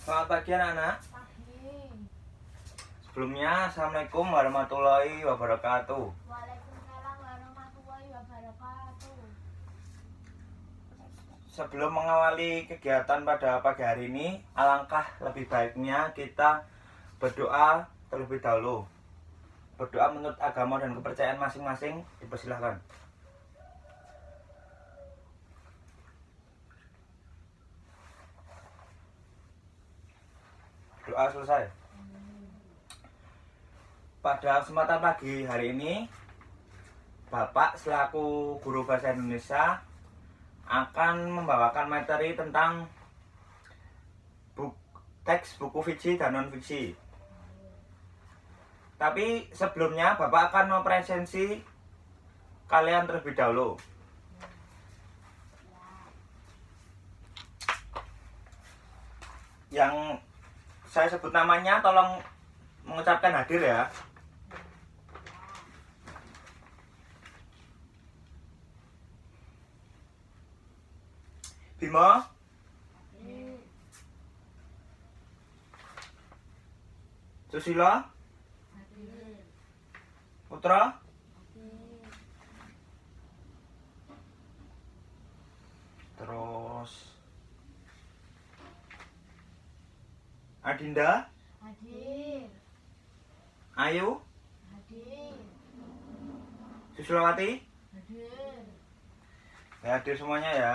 Selamat pagi anak-anak. Pagi. Sebelumnya, Assalamualaikum warahmatullahi wabarakatuh. Waalaikumsalam warahmatullahi wabarakatuh. Sebelum mengawali kegiatan pada pagi hari ini, alangkah lebih baiknya kita berdoa terlebih dahulu. Berdoa menurut agama dan kepercayaan masing-masing, dipersilahkan. Doa selesai. Pada kesempatan pagi hari ini, Bapak selaku guru bahasa Indonesia akan membawakan materi tentang teks buku fiksi dan non fiksi. Tapi sebelumnya Bapak akan mempresensi kalian terlebih dahulu. Yang saya sebut namanya tolong mengucapkan hadir ya. Bimo, Susilo, Putra, terus Adinda, Hadir. Ayu, Hadir. Susilowati, Hadir. ya, hadir semuanya ya.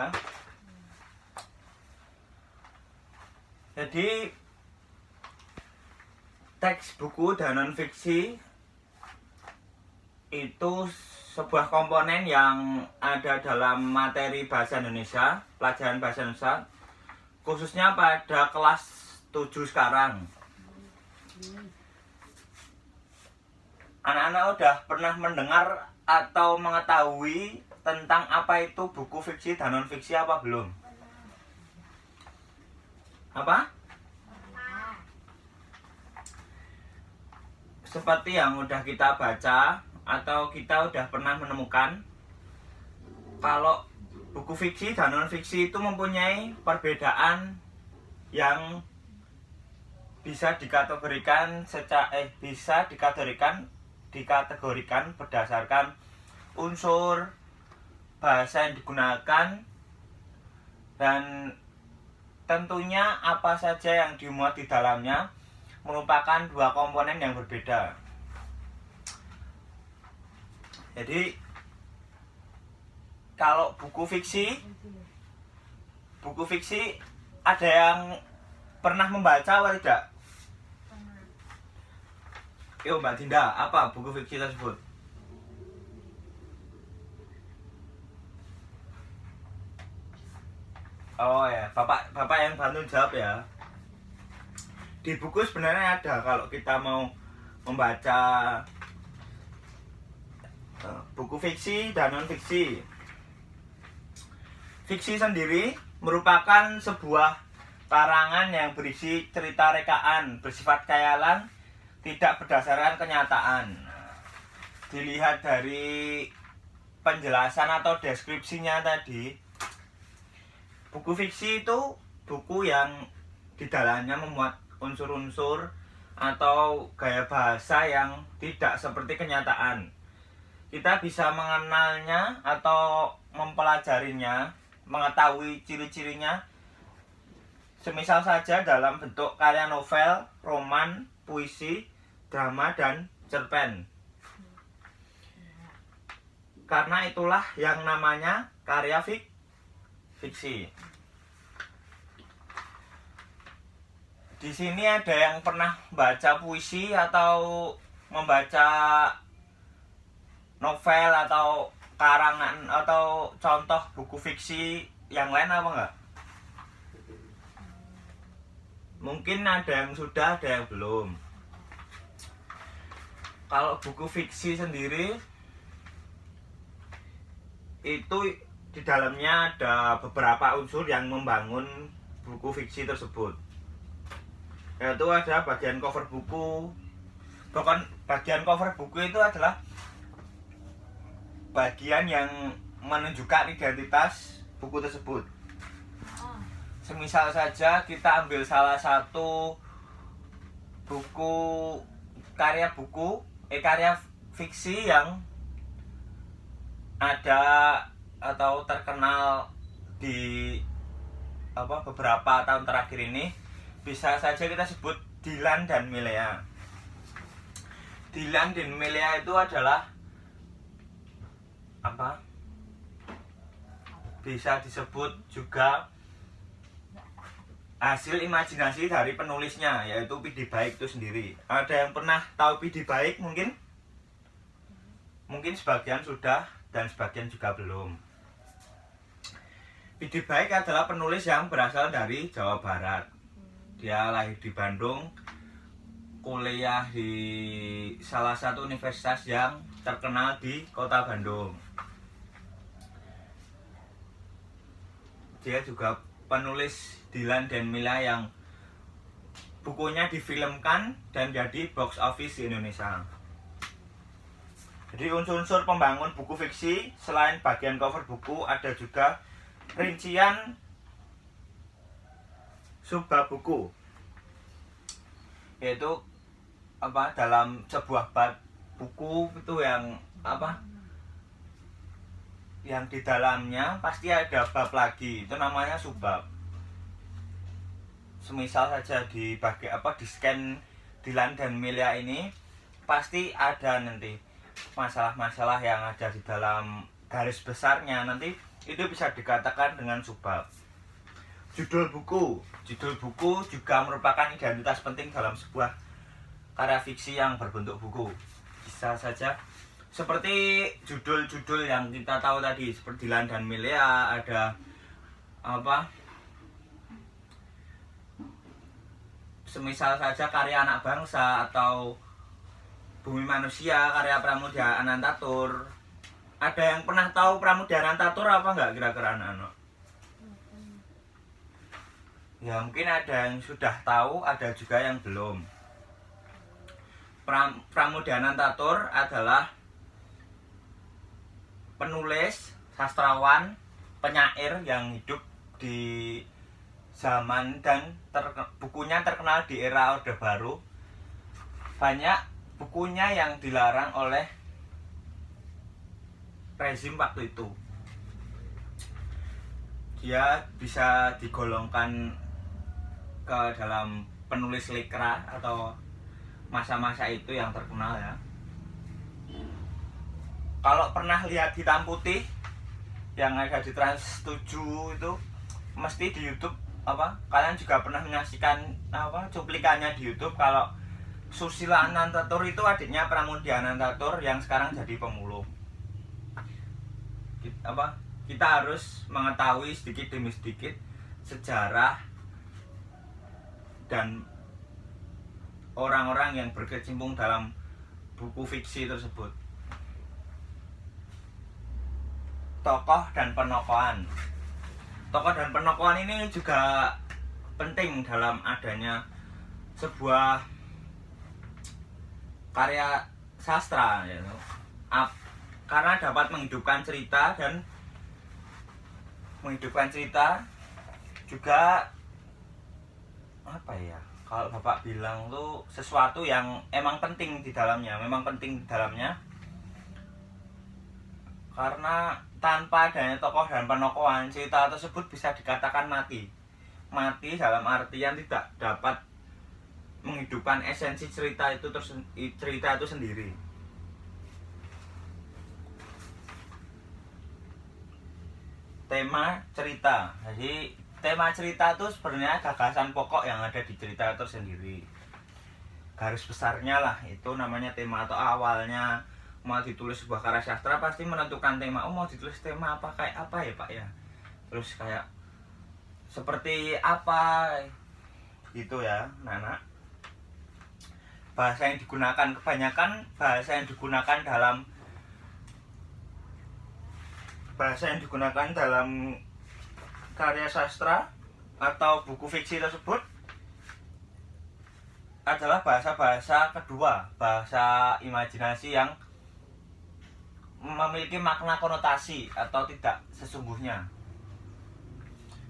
Jadi teks buku dan non fiksi itu sebuah komponen yang ada dalam materi bahasa Indonesia, pelajaran bahasa Indonesia, khususnya pada kelas 7 sekarang. Anak-anak udah pernah mendengar atau mengetahui tentang apa itu buku fiksi dan non fiksi apa belum? Apa? Pernah. Seperti yang udah kita baca atau kita udah pernah menemukan, kalau buku fiksi dan non fiksi itu mempunyai perbedaan yang bisa dikategorikan dikategorikan berdasarkan unsur bahasa yang digunakan dan tentunya apa saja yang dimuat di dalamnya merupakan dua komponen yang berbeda. Jadi kalau buku fiksi ada yang pernah membaca atau tidak? Pernah. Yuk Mbak Dinda, apa buku fiksi tersebut? Oh ya, Bapak yang bantu jawab ya. Di buku sebenarnya ada kalau kita mau membaca buku fiksi dan non fiksi. Fiksi sendiri merupakan sebuah karangan yang berisi cerita rekaan bersifat khayalan, tidak berdasarkan kenyataan. Dilihat dari penjelasan atau deskripsinya tadi, buku fiksi itu buku yang di dalamnya memuat unsur-unsur atau gaya bahasa yang tidak seperti kenyataan. Kita bisa mengenalnya atau mempelajarinya, mengetahui ciri-cirinya, semisal saja dalam bentuk karya novel, roman, puisi, drama, dan cerpen. Karena itulah yang namanya karya fiksi. Di sini ada yang pernah baca puisi atau membaca novel atau karangan atau contoh buku fiksi yang lain apa enggak? Mungkin ada yang sudah, ada yang belum. Kalau buku fiksi sendiri itu di dalamnya ada beberapa unsur yang membangun buku fiksi tersebut. Yaitu ada bagian cover buku. Bahkan bagian cover buku itu adalah bagian yang menunjukkan identitas buku tersebut. Semisal saja kita ambil salah satu karya fiksi yang ada atau terkenal di beberapa tahun terakhir ini, bisa saja kita sebut Dylan dan Milea. Dylan dan Milea itu adalah bisa disebut juga hasil imajinasi dari penulisnya, yaitu Pidi Baik itu sendiri. Ada yang pernah tahu Pidi Baik mungkin? Mungkin sebagian sudah dan sebagian juga belum. Pidi Baik adalah penulis yang berasal dari Jawa Barat. Dia lahir di Bandung, kuliah di salah satu universitas yang terkenal di kota Bandung. Dia juga penulis Dylan dan Milea yang bukunya difilmkan dan jadi box office di Indonesia. Jadi unsur-unsur pembangun buku fiksi selain bagian cover buku, ada juga rincian subbab buku, yaitu dalam sebuah bab buku itu yang di dalamnya pasti ada bab lagi, itu namanya subbab. Semisal saja di scan Dylan dan Milea ini, pasti ada nanti masalah-masalah yang ada di dalam garis besarnya, nanti itu bisa dikatakan dengan subbab. Judul buku juga merupakan identitas penting dalam sebuah karya fiksi yang berbentuk buku. Bisa saja seperti judul-judul yang kita tahu tadi, seperti Dylan dan Milea, ada semisal saja karya Anak Bangsa atau Bumi Manusia karya Pramudia Anantatur. Ada yang pernah tahu Pramudia Anantatur apa enggak kira-kira anak-anak? Ya mungkin ada yang sudah tahu, ada juga yang belum. Pramudia Anantatur adalah penulis, sastrawan, penyair yang hidup di zaman dan bukunya terkenal di era Orde Baru. Banyak bukunya yang dilarang oleh rezim waktu itu. Dia bisa digolongkan ke dalam penulis lekra atau masa-masa itu yang terkenal ya. Kalau pernah lihat Hitam Putih yang ada di Trans 7 itu, mesti di YouTube kalian juga pernah menyaksikan cuplikannya di YouTube kalau Susila Anantatur itu adiknya Pramudia Anantatur yang sekarang jadi pemulung. Kita harus mengetahui sedikit demi sedikit sejarah dan orang-orang yang berkecimpung dalam buku fiksi tersebut. Tokoh dan penokohan. Tokoh dan penokohan ini juga penting dalam adanya sebuah karya sastra, karena dapat menghidupkan cerita juga kalau Bapak bilang tuh sesuatu yang memang penting di dalamnya, karena tanpa adanya tokoh dan penokohan, cerita tersebut bisa dikatakan mati dalam artian tidak dapat menghidupkan esensi cerita itu sendiri. Tema cerita, jadi tema cerita itu sebenarnya gagasan pokok yang ada di cerita itu sendiri. Garis besarnya lah, itu namanya tema atau awalnya. Mau ditulis sebuah karya sastra pasti menentukan tema. Mau ditulis tema apa, kayak apa ya Pak ya, terus kayak seperti apa gitu ya Nana. Bahasa yang digunakan kebanyakan dalam karya sastra atau buku fiksi tersebut adalah bahasa kedua, bahasa imajinasi yang memiliki makna konotasi atau tidak sesungguhnya.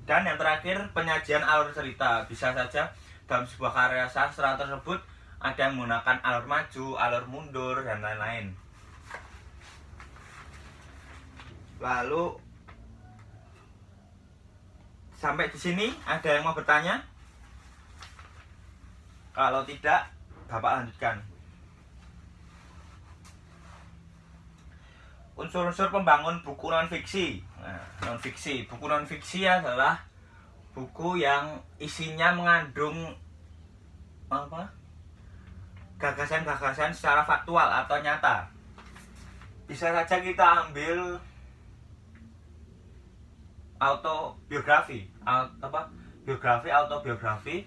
Dan yang terakhir, penyajian alur cerita. Bisa saja dalam sebuah karya sastra tersebut ada yang menggunakan alur maju, alur mundur, dan lain-lain. Lalu sampai di sini ada yang mau bertanya? Kalau tidak, Bapak lanjutkan. Unsur-unsur pembangun buku non-fiksi. Nah, non-fiksi. Buku non-fiksi adalah buku yang isinya mengandung apa? Gagasan-gagasan secara faktual atau nyata. Bisa saja kita ambil autobiografi, biografi, autobiografi.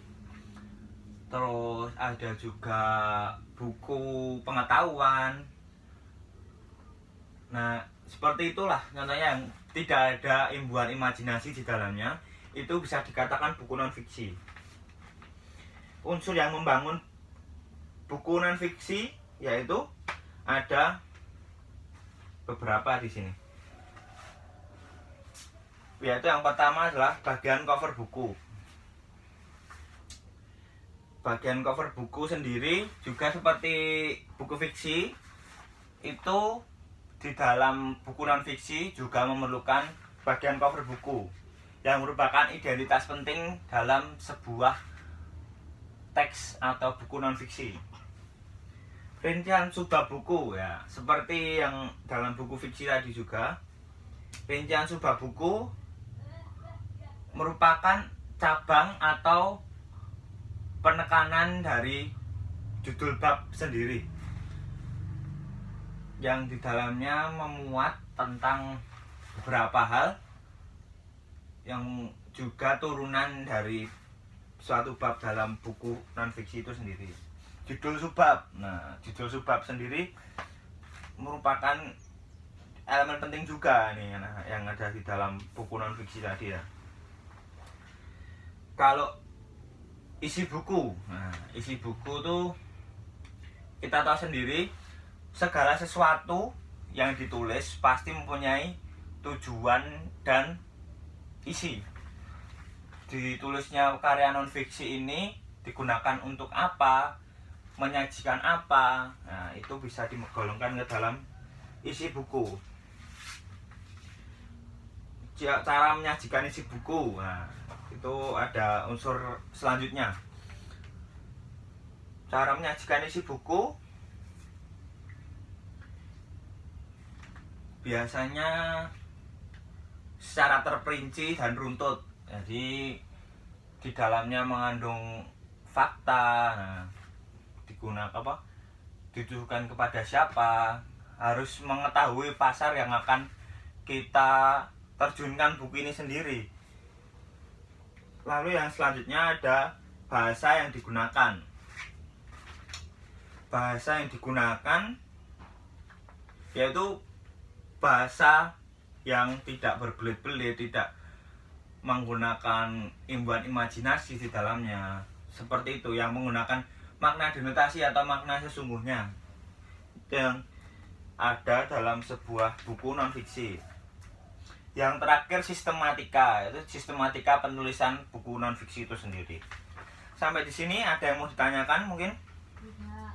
Terus ada juga buku pengetahuan. Nah, seperti itulah contohnya yang tidak ada imbuhan imajinasi di dalamnya. Itu bisa dikatakan buku non-fiksi. Unsur yang membangun buku non-fiksi yaitu ada beberapa di sini. Yaitu yang pertama adalah bagian cover buku. Bagian cover buku sendiri juga seperti buku fiksi, itu di dalam buku non-fiksi juga memerlukan bagian cover buku yang merupakan identitas penting dalam sebuah teks atau buku non-fiksi. Rincian subbab buku ya, seperti yang dalam buku fiksi tadi juga. Rincian subbab buku merupakan cabang atau penekanan dari judul bab sendiri yang di dalamnya memuat tentang beberapa hal yang juga turunan dari suatu bab dalam buku non-fiksi itu sendiri. Judul subbab. Nah, judul subbab sendiri merupakan elemen penting juga nih yang ada di dalam buku non-fiksi tadi ya. Kalau isi buku, nah isi buku tuh kita tahu sendiri, segala sesuatu yang ditulis pasti mempunyai tujuan dan isi. Ditulisnya karya non-fiksi ini digunakan untuk apa, menyajikan apa, nah itu bisa digolongkan ke dalam isi buku. Cara menyajikan isi buku, nah itu ada unsur selanjutnya. Cara menyajikan isi buku biasanya secara terperinci dan runtut. Jadi di dalamnya mengandung fakta, nah, digunakan apa? Ditujukan kepada siapa? Harus mengetahui pasar yang akan kita terjunkan buku ini sendiri. Lalu yang selanjutnya ada bahasa yang digunakan. Bahasa yang digunakan yaitu bahasa yang tidak berbelit-belit, tidak menggunakan imbuhan imajinasi di dalamnya. Seperti itu, yang menggunakan makna denotasi atau makna sesungguhnya yang ada dalam sebuah buku non-fiksi. Yang terakhir sistematika, itu sistematika penulisan buku non-fiksi itu sendiri. Sampai di sini ada yang mau ditanyakan mungkin? Tidak.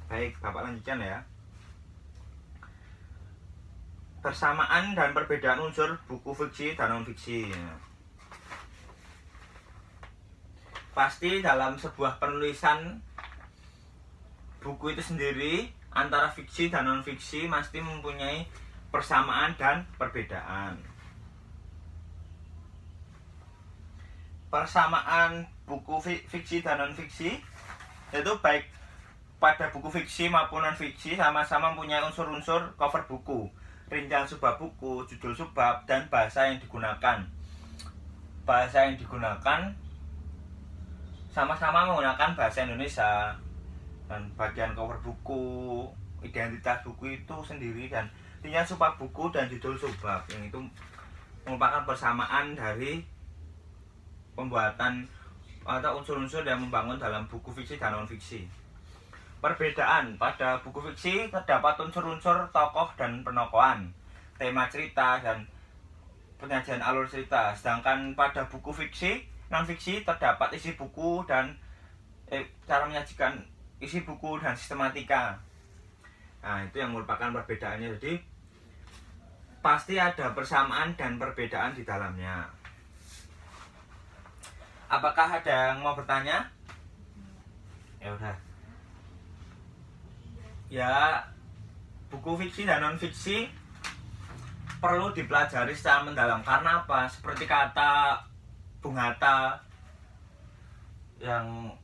Baik, Bapak lanjutkan ya. Persamaan dan perbedaan unsur buku fiksi dan non-fiksi. Pasti dalam sebuah penulisan buku itu sendiri antara fiksi dan non-fiksi pasti mempunyai persamaan dan perbedaan. Persamaan buku fiksi dan non-fiksi yaitu baik pada buku fiksi maupun non-fiksi sama-sama mempunyai unsur-unsur cover buku, rincian subbab buku, judul subbab, dan bahasa yang digunakan. Bahasa yang digunakan sama-sama menggunakan bahasa Indonesia, dan bagian cover buku, identitas buku itu sendiri, dan rincian subbab buku dan judul subbab yang itu merupakan persamaan dari pembuatan atau unsur-unsur yang membangun dalam buku fiksi dan non-fiksi. Perbedaan pada buku fiksi terdapat unsur-unsur tokoh dan penokohan, tema cerita, dan penyajian alur cerita. Sedangkan pada buku fiksi, non fiksi terdapat isi buku dan cara menyajikan isi buku dan sistematika. Nah, itu yang merupakan perbedaannya. Jadi pasti ada persamaan dan perbedaan di dalamnya. Apakah ada yang mau bertanya? Ya udah. Ya, buku fiksi dan non fiksi perlu dipelajari secara mendalam. Karena apa? Seperti kata Bung Hatta yang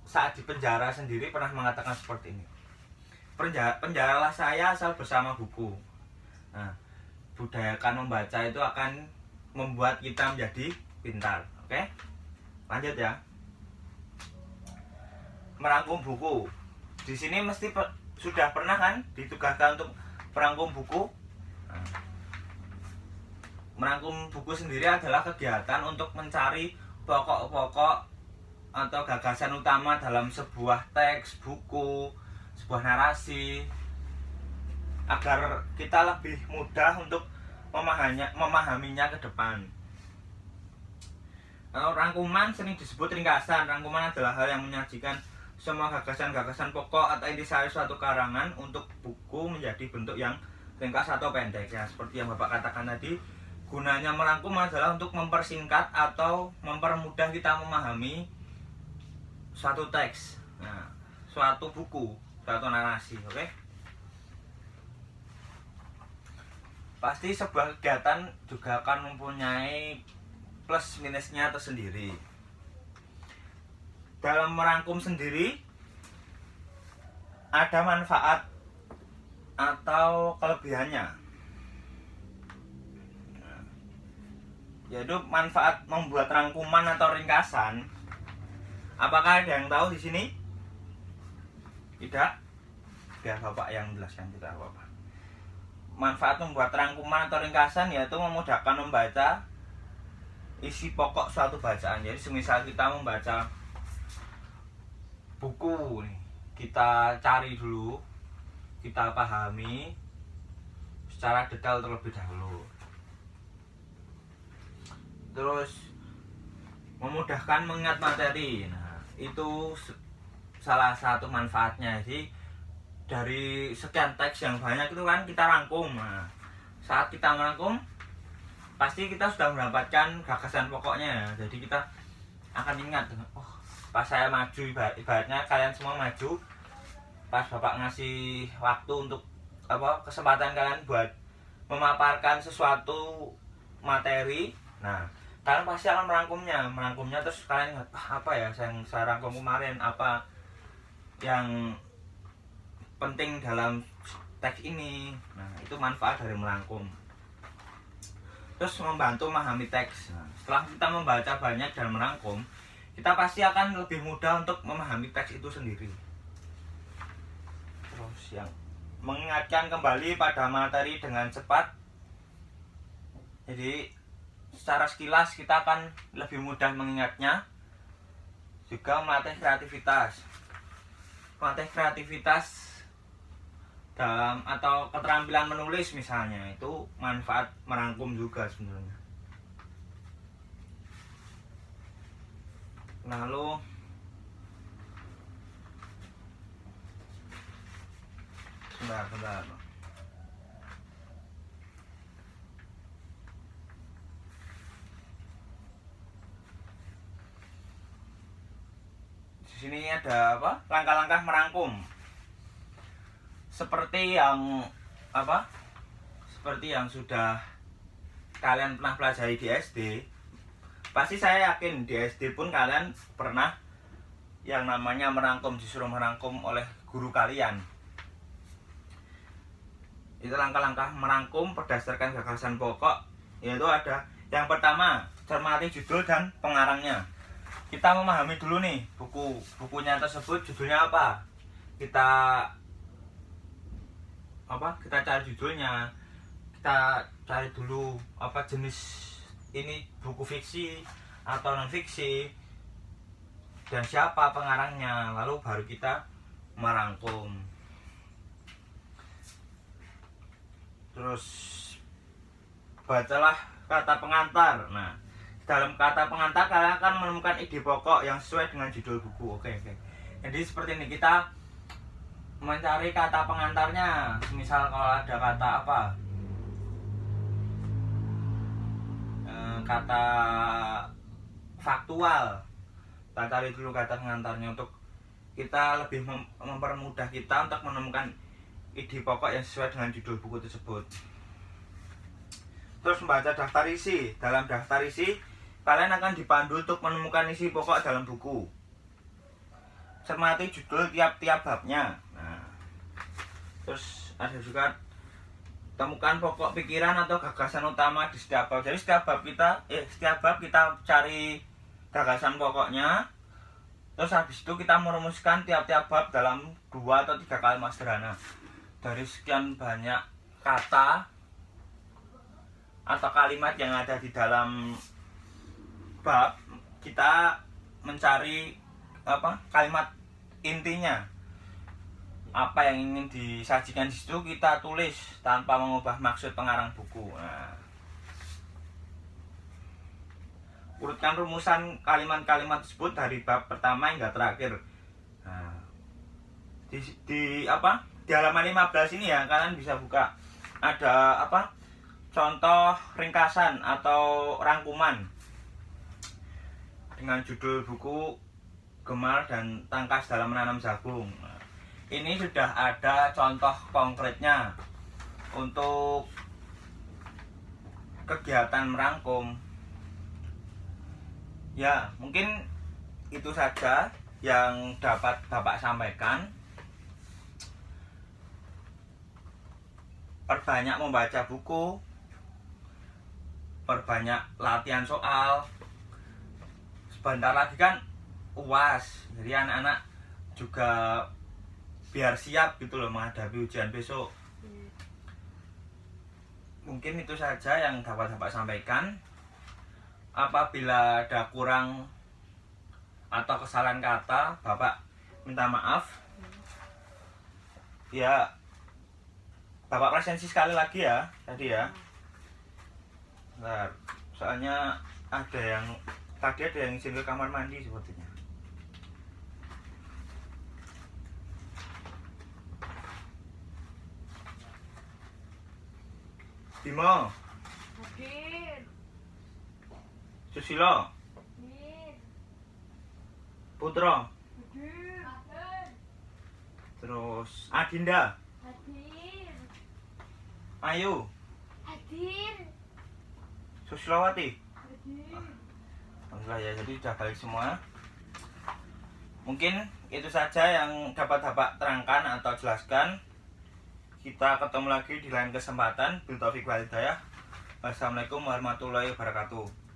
saat di penjara sendiri pernah mengatakan seperti ini. Penjaralah saya asal bersama buku. Nah, budayakan membaca itu akan membuat kita menjadi pintar. Oke? Lanjut ya. Merangkum buku. Di sini mesti sudah pernah kan ditugaskan untuk merangkum buku. Nah, merangkum buku sendiri adalah kegiatan untuk mencari pokok-pokok atau gagasan utama dalam sebuah teks, buku, sebuah narasi, agar kita lebih mudah untuk memahaminya ke depan. Rangkuman sering disebut ringkasan. Rangkuman adalah hal yang menyajikan semua gagasan-gagasan pokok atau intisari suatu karangan untuk buku menjadi bentuk yang ringkas atau pendek. Ya, seperti yang Bapak katakan tadi, gunanya merangkum adalah untuk mempersingkat atau mempermudah kita memahami suatu teks, nah, suatu buku, suatu narasi. Oke? Pasti sebuah kegiatan juga akan mempunyai plus minusnya tersendiri. Dalam merangkum sendiri ada manfaat atau kelebihannya. Yaitu manfaat membuat rangkuman atau ringkasan. Apakah ada yang tahu di sini? Tidak? Biar Bapak yang menjelaskan, tidak apa-apa. Manfaat membuat rangkuman atau ringkasan yaitu memudahkan membaca isi pokok suatu bacaan. Jadi semisal kita membaca buku nih, kita cari dulu, kita pahami secara detail terlebih dahulu. Terus memudahkan mengingat materi. Nah, itu salah satu manfaatnya. Jadi dari sekian teks yang banyak itu kan kita rangkum. Nah, saat kita merangkum pasti kita sudah mendapatkan gagasan pokoknya. Jadi kita akan ingat, oh, pas saya maju, ibaratnya kalian semua maju, pas Bapak ngasih waktu untuk kesempatan kalian buat memaparkan sesuatu materi. Nah, kalian pasti akan merangkumnya terus kalian ingat, apa ya yang saya rangkum kemarin, apa yang penting dalam teks ini. Nah, itu manfaat dari merangkum. Terus membantu memahami teks. Nah, setelah kita membaca banyak dan merangkum, kita pasti akan lebih mudah untuk memahami teks itu sendiri. Terus yang mengingatkan kembali pada materi dengan cepat. Jadi secara sekilas kita akan lebih mudah mengingatnya. Juga melatih kreativitas. Melatih kreativitas dalam atau keterampilan menulis misalnya, itu manfaat merangkum juga sebenarnya. Lalu sebentar. Di sini ada apa? Langkah-langkah merangkum. Seperti yang sudah kalian pernah pelajari di SD. Pasti saya yakin di SD pun kalian pernah yang namanya merangkum, disuruh merangkum oleh guru kalian. Itu langkah-langkah merangkum berdasarkan gagasan pokok, yaitu ada yang pertama, cermati judul dan pengarangnya. Kita memahami dulu nih bukunya tersebut, judulnya apa. Kita cari judulnya, kita cari dulu apa jenis ini, buku fiksi atau non fiksi, dan siapa pengarangnya, lalu baru kita merangkum. Terus bacalah kata pengantar. Nah, dalam kata pengantar kalian akan menemukan ide pokok yang sesuai dengan judul buku. Oke. Jadi seperti ini, kita mencari kata pengantarnya. Misal kalau ada kata apa, kata faktual, kita cari dulu kata pengantarnya untuk kita lebih mempermudah kita untuk menemukan ide pokok yang sesuai dengan judul buku tersebut. Terus membaca daftar isi. Dalam daftar isi kalian akan dipandu untuk menemukan isi pokok dalam buku. Cermati judul tiap-tiap babnya. Nah, terus ada juga temukan pokok pikiran atau gagasan utama di setiap bab. Jadi setiap bab kita cari gagasan pokoknya. Terus habis itu kita merumuskan tiap-tiap bab dalam 2 atau 3 kalimat sederhana. Dari sekian banyak kata atau kalimat yang ada di dalam bab, kita mencari kalimat intinya. Apa yang ingin disajikan di situ kita tulis tanpa mengubah maksud pengarang buku. Nah, urutkan rumusan kalimat-kalimat tersebut dari bab pertama hingga terakhir. Nah, di halaman 15 ini ya, kalian bisa buka, ada contoh ringkasan atau rangkuman dengan judul buku Gemar dan Tangkas dalam Menanam Jagung. Nah, ini sudah ada contoh konkretnya untuk kegiatan merangkum. Ya, mungkin itu saja yang dapat Bapak sampaikan. Perbanyak membaca buku, perbanyak latihan soal. Sebentar lagi kan UAS, jadi anak-anak juga biar siap gitu loh menghadapi ujian besok. Mungkin itu saja yang dapat Bapak sampaikan. Apabila ada kurang atau kesalahan kata, Bapak minta maaf. Ya, Bapak presensi sekali lagi ya tadi ya. Bentar, soalnya tadi ada yang izin ke kamar mandi sepertinya. Bimo, Hadir. Susilo, Hadir. Putro, Hadir. terus Adinda, Hadir. Ayu, Hadir. Susilowati. Hadir. Alhamdulillah ya, jadi sudah balik semua. Mungkin itu saja yang dapat Bapak terangkan atau jelaskan. Kita ketemu lagi di lain kesempatan. Bil taufiq wal hidayah. Wassalamualaikum warahmatullahi wabarakatuh.